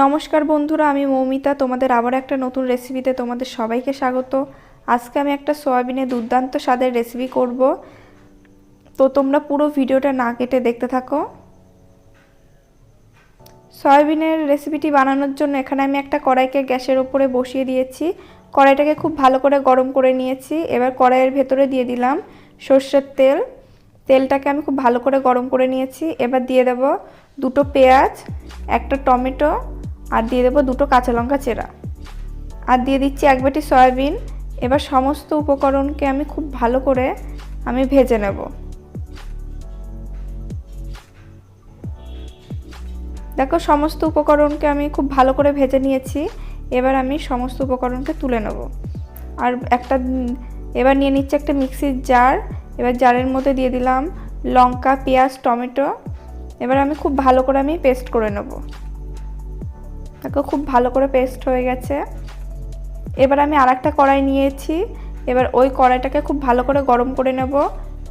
নমস্কার বন্ধুরা, আমি মৌমিতা তোমাদের আবার একটা নতুন রেসিপিতে তোমাদের সবাইকে স্বাগত। আজকে আমি একটা সয়াবিনের দুর্দান্ত স্বাদের রেসিপি করব, তো তোমরা পুরো ভিডিওটা না কেটে দেখতে থাকো। সয়াবিনের রেসিপিটি বানানোর জন্য এখানে আমি একটা কড়াইকে গ্যাসের উপরে বসিয়ে দিয়েছি। কড়াইটাকে খুব ভালো করে গরম করে নিয়েছি। এবার কড়াইয়ের ভেতরে দিয়ে দিলাম সর্ষের তেল। তেলটাকে আমি খুব ভালো করে গরম করে নিয়েছি। এবার দিয়ে দেব দুটো পেঁয়াজ, একটা টমেটো, আর দিয়ে দেবো দুটো কাঁচা লঙ্কা চেরা, আর দিয়ে দিচ্ছি এক বাটি সয়াবিন। এবার সমস্ত উপকরণকে আমি খুব ভালো করে ভেজে নেব। দেখো, সমস্ত উপকরণকে আমি খুব ভালো করে ভেজে নিয়েছি। এবার আমি সমস্ত উপকরণকে তুলে নেব। আর এবার নিয়ে নিচ্ছি একটা মিক্সির জার। এবার জারের মধ্যে দিয়ে দিলাম লঙ্কা, পেঁয়াজ, টমেটো। এবার আমি খুব ভালো করে পেস্ট করে নেব। দেখো, খুব ভালো করে পেস্ট হয়ে গেছে। এবার আমি আরেকটা কড়াই নিয়েছি। এবার ওই কড়াইটাকে খুব ভালো করে গরম করে নেব।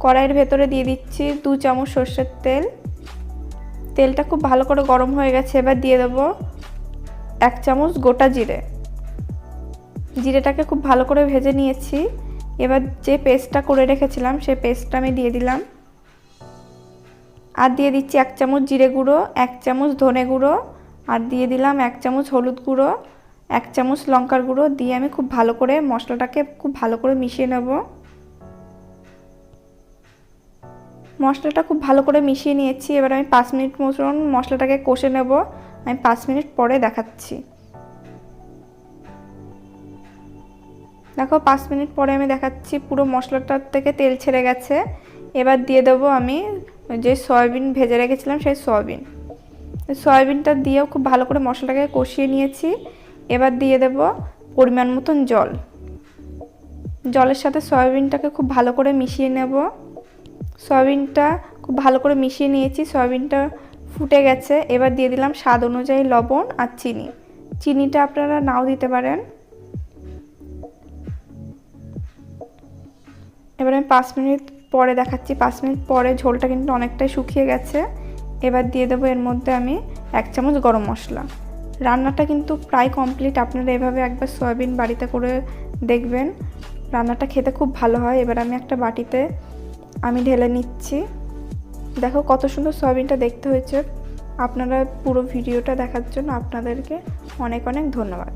কড়াইয়ের ভেতরে দিয়ে দিচ্ছি 2 চামচ সর্ষের তেল। তেলটা খুব ভালো করে গরম হয়ে গেছে। এবার দিয়ে দেব 1 চামচ গোটা জিরে। জিরেটাকে খুব ভালো করে ভেজে নিয়েছি। এবার যে পেস্টটা করে রেখেছিলাম সেই পেস্টটা আমি দিয়ে দিলাম। আর দিয়ে দিচ্ছি 1 চামচ জিরে গুঁড়ো, 1 চামচ ধনে গুঁড়ো, আর দিয়ে দিলাম 1 চামচ হলুদ গুঁড়ো, 1 চামচ লঙ্কার গুঁড়ো দিয়ে আমি খুব ভালো করে মশলাটাকে খুব ভালো করে মিশিয়ে নেব। মশলাটা খুব ভালো করে মিশিয়ে নিয়েছি। এবার আমি 5 মিনিট মতন মশলাটাকে কষে নেব। আমি 5 মিনিট পরে দেখাচ্ছি। দেখো, 5 মিনিট পরে আমি দেখাচ্ছি, পুরো মশলাটার থেকে তেল ছেড়ে গেছে। এবার দিয়ে দেবো আমি যে সয়াবিন ভেজে রেখেছিলাম সেই সয়াবিনটা দিয়েও খুব ভালো করে মশলাটাকে কষিয়ে নিয়েছি। এবার দিয়ে দেব পরিমাণ মতন জল। জলের সাথে সয়াবিনটাকে খুব ভালো করে মিশিয়ে নেব। সয়াবিনটা খুব ভালো করে মিশিয়ে নিয়েছি। সয়াবিনটা ফুটে গেছে। এবার দিয়ে দিলাম স্বাদ অনুযায়ী লবণ আর চিনি। চিনিটা আপনারা নাও দিতে পারেন। এবার আমি 5 মিনিট পরে দেখাচ্ছি। 5 মিনিট পরে ঝোলটা কিন্তু অনেকটাই শুকিয়ে গেছে। এবার দিয়ে দেবো এর মধ্যে আমি 1 চামচ গরম মশলা। রান্নাটা কিন্তু প্রায় কমপ্লিট। আপনারা এভাবে একবার সয়াবিন বাড়িতে করে দেখবেন, রান্নাটা খেতে খুব ভালো হয়। এবার আমি একটা বাটিতে ঢেলে নিচ্ছি। দেখো কত সুন্দর সয়াবিনটা দেখতে হয়েছে। আপনারা পুরো ভিডিওটা দেখার জন্য আপনাদেরকে অনেক অনেক ধন্যবাদ।